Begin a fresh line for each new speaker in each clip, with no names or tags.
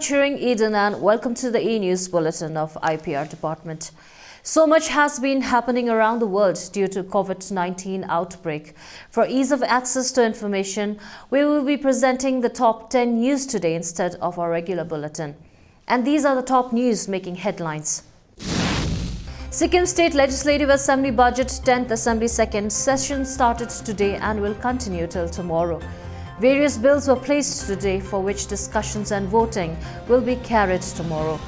cheering Eden and welcome to the E-News Bulletin of IPR Department. So much has been happening around the world due to COVID-19 outbreak. For ease of access to information, we will be presenting the top 10 news today instead of our regular bulletin. And these are the top news making headlines. Sikkim State Legislative Assembly Budget 10th Assembly second session started today and will continue till tomorrow. Various bills were placed today for which discussions and voting will be carried tomorrow.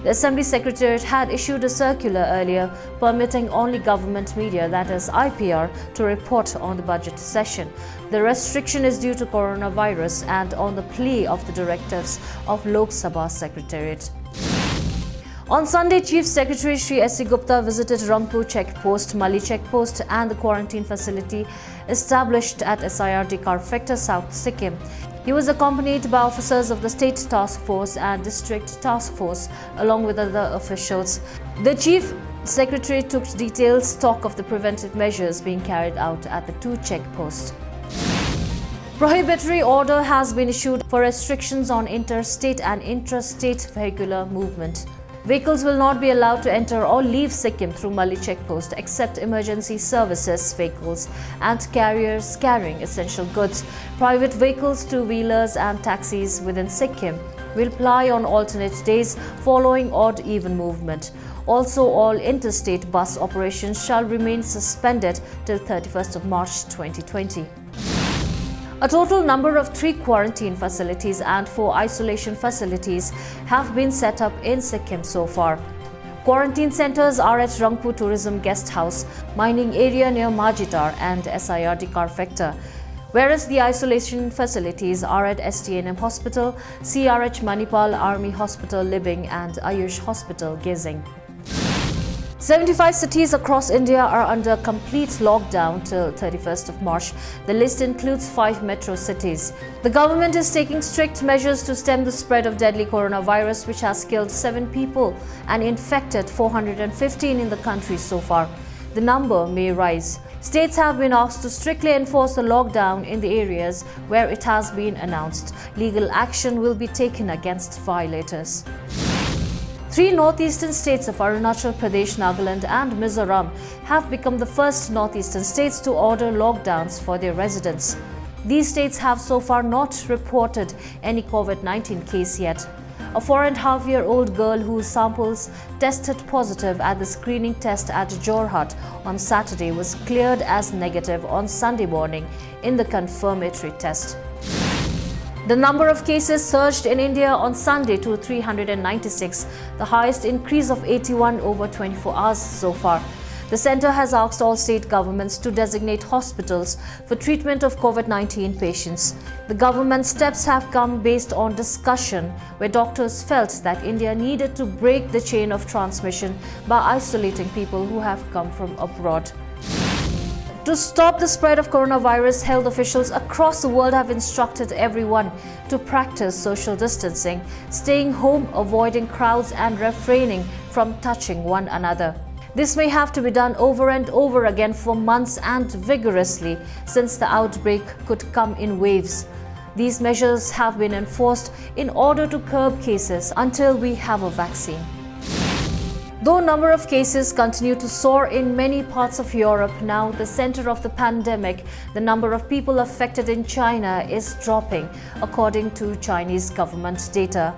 The Assembly Secretariat had issued a circular earlier permitting only government media, that is IPR, to report on the budget session. The restriction is due to coronavirus and on the plea of the directives of Lok Sabha Secretariat. On Sunday, Chief Secretary Sri S.C. Gupta visited Rangpur Checkpost, Mali Checkpost and the quarantine facility established at SIRD Karfekta, South Sikkim. He was accompanied by officers of the State Task Force and District Task Force along with other officials. The Chief Secretary took detailed stock of the preventive measures being carried out at the two checkposts. Prohibitory order has been issued for restrictions on interstate and intrastate vehicular movement. Vehicles will not be allowed to enter or leave Sikkim through Mali Checkpost except emergency services vehicles and carriers carrying essential goods. Private vehicles, two-wheelers and taxis within Sikkim will ply on alternate days following odd-even movement. Also, all interstate bus operations shall remain suspended till 31st of March 2020. A total number of 3 quarantine facilities and 4 isolation facilities have been set up in Sikkim so far. Quarantine centers are at Rangpur Tourism Guest House, mining area near Majitar and SIRD Karfekta, whereas the isolation facilities are at STNM Hospital, CRH Manipal Army Hospital Libing and Ayush Hospital Gizing. 75 cities across India are under complete lockdown till 31st of March. The list includes 5 metro cities. The government is taking strict measures to stem the spread of deadly coronavirus, which has killed 7 people and infected 415 in the country so far. The number may rise. States have been asked to strictly enforce the lockdown in the areas where it has been announced. Legal action will be taken against violators. 3 northeastern states of Arunachal Pradesh, Nagaland and Mizoram have become the first northeastern states to order lockdowns for their residents. These states have so far not reported any COVID-19 case yet. A 4.5-year-old girl whose samples tested positive at the screening test at Jorhat on Saturday was cleared as negative on Sunday morning in the confirmatory test. The number of cases surged in India on Sunday to 396, the highest increase of 81 over 24 hours so far. The centre has asked all state governments to designate hospitals for treatment of COVID-19 patients. The government steps have come based on discussion where doctors felt that India needed to break the chain of transmission by isolating people who have come from abroad. To stop the spread of coronavirus, health officials across the world have instructed everyone to practice social distancing, staying home, avoiding crowds and refraining from touching one another. This may have to be done over and over again for months and vigorously, since the outbreak could come in waves. These measures have been enforced in order to curb cases until we have a vaccine. Though number of cases continue to soar in many parts of Europe, now the center of the pandemic, the number of people affected in China is dropping, according to Chinese government data.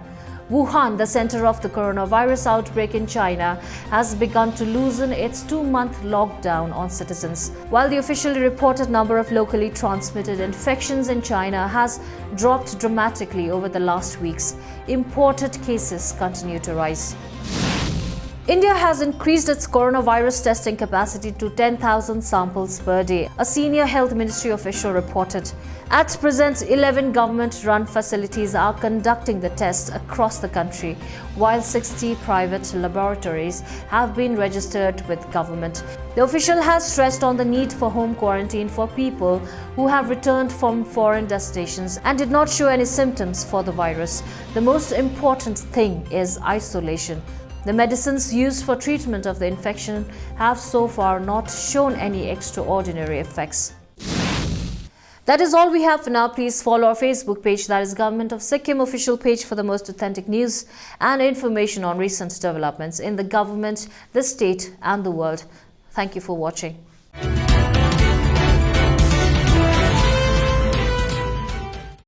Wuhan, the center of the coronavirus outbreak in China, has begun to loosen its 2-month lockdown on citizens. While the officially reported number of locally transmitted infections in China has dropped dramatically over the last weeks, imported cases continue to rise. India has increased its coronavirus testing capacity to 10,000 samples per day, a senior health ministry official reported. At present, 11 government-run facilities are conducting the tests across the country, while 60 private laboratories have been registered with government. The official has stressed on the need for home quarantine for people who have returned from foreign destinations and did not show any symptoms for the virus. The most important thing is isolation. The medicines used for treatment of the infection have so far not shown any extraordinary effects. That is all we have for now. Please follow our Facebook page, that is Government of Sikkim official page, for the most authentic news and information on recent developments in the government, the state and the world. Thank you for watching.